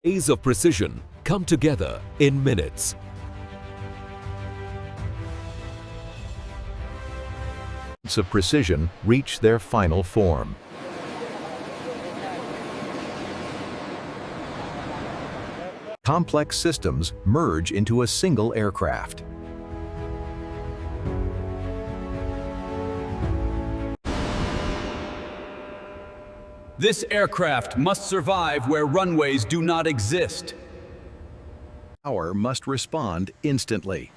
A's of precision come together in minutes. Of precision reach their final form. Complex systems merge into a single aircraft. This aircraft must survive where runways do not exist. Power must respond instantly.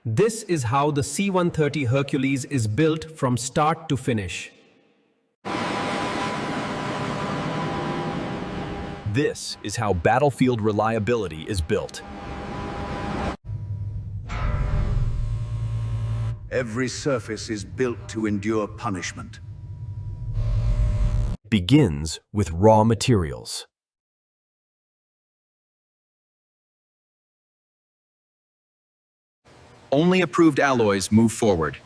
This is how the C-130 Hercules is built from start to finish. This is how battlefield reliability is built. Every surface is built to endure punishment. Begins with raw materials. Only approved alloys move forward.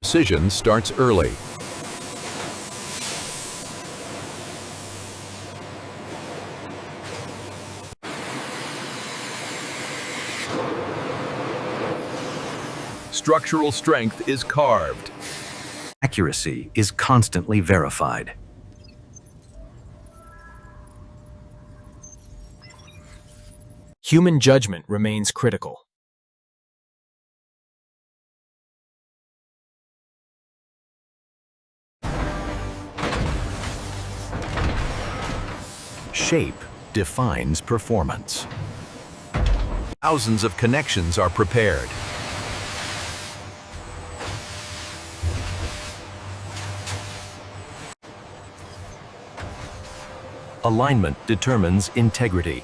Precision starts early. Structural strength is carved. Accuracy is constantly verified. Human judgment remains critical. Shape defines performance. Thousands of connections are prepared. Alignment determines integrity.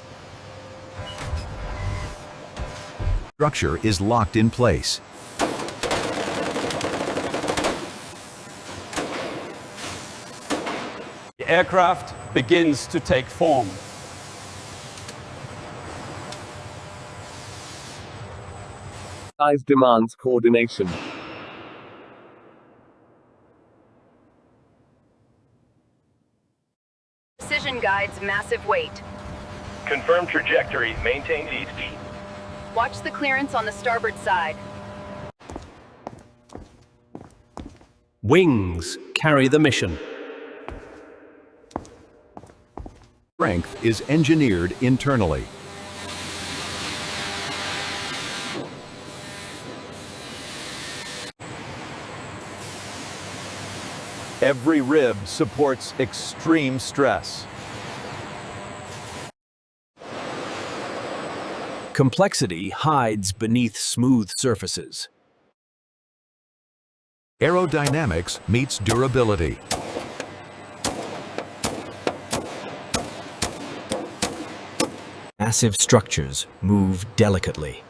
Structure is locked in place. The aircraft begins to take form. Size demands coordination. Precision guides massive weight. Confirm trajectory, maintain lead speed. Watch the clearance on the starboard side. Wings carry the mission. Strength is engineered internally. Every rib supports extreme stress. Complexity hides beneath smooth surfaces. Aerodynamics meets durability. Massive structures move delicately.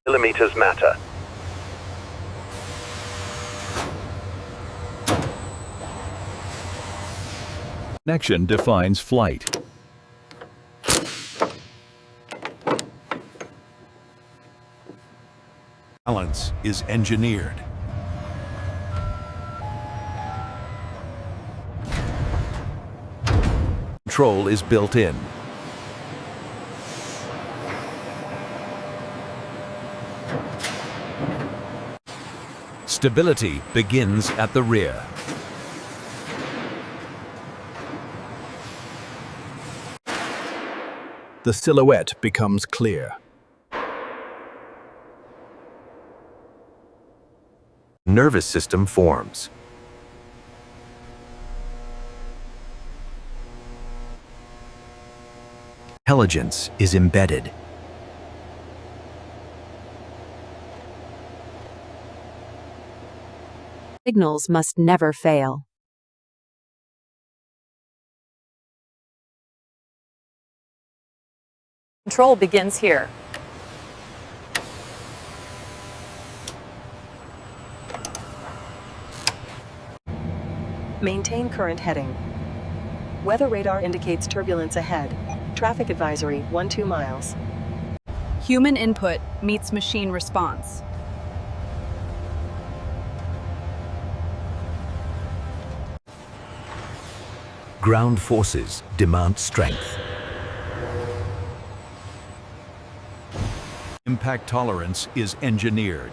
Millimeters matter. Connection defines flight. Balance is engineered. Control is built in. Stability begins at the rear. The silhouette becomes clear. Nervous system forms. Intelligence is embedded. Signals must never fail. Control begins here. Maintain current heading. Weather radar indicates turbulence ahead. Traffic advisory 12 miles. Human input meets machine response. Ground forces demand strength. Impact tolerance is engineered.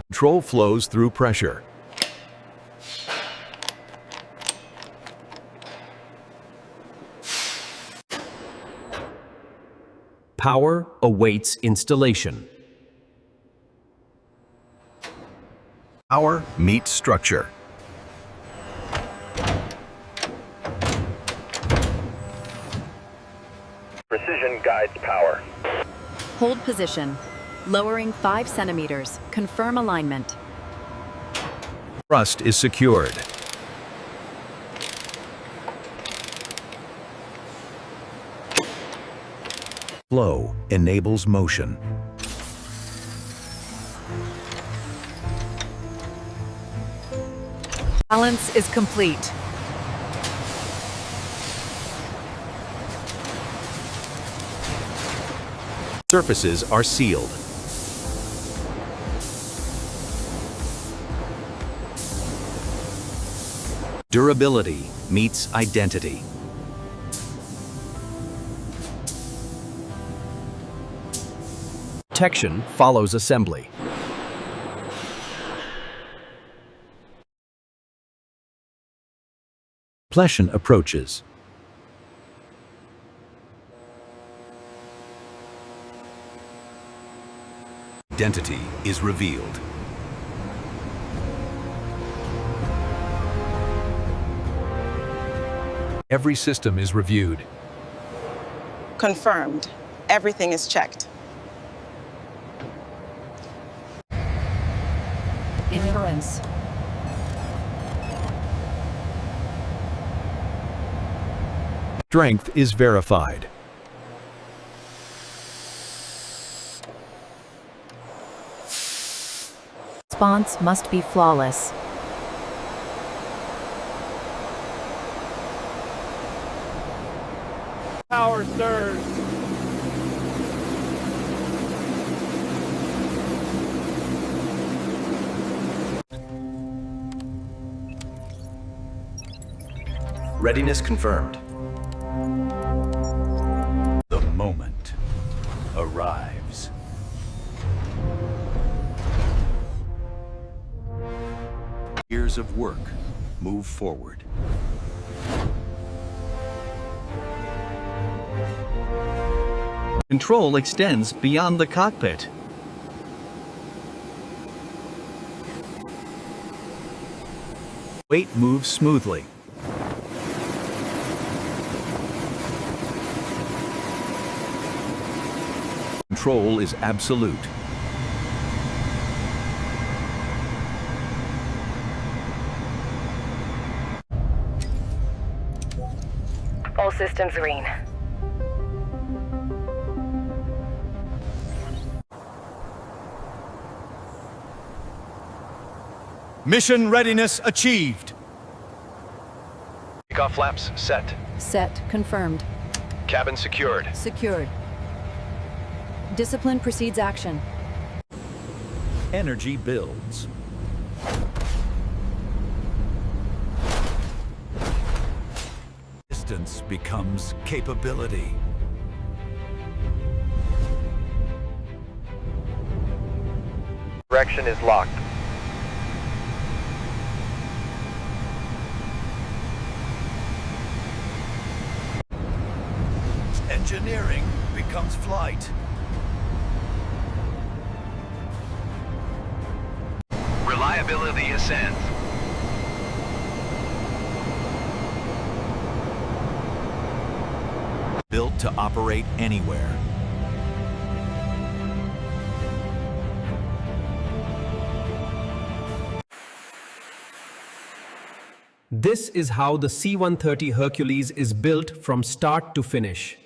Control flows through pressure. Power awaits installation. Power meets structure. Precision guides power. Hold position. Lowering 5 centimeters. Confirm alignment. Thrust is secured. Flow enables motion. Balance is complete. Surfaces are sealed. Durability meets identity. Protection follows assembly. Completion approaches. Identity is revealed. Every system is reviewed. Confirmed. Everything is checked. Inference. Strength is verified. Response must be flawless. Power stirs. Readiness confirmed. The moment arrives. Years of work move forward. Control extends beyond the cockpit. Weight moves smoothly. Control is absolute. All systems green. Mission readiness achieved. Takeoff flaps set. Set. Confirmed. Cabin secured. Secured. Discipline precedes action. Energy builds. Distance becomes capability. Direction is locked. Engineering becomes flight. Reliability ascends. Built to operate anywhere. This is how the C-130 Hercules is built from start to finish.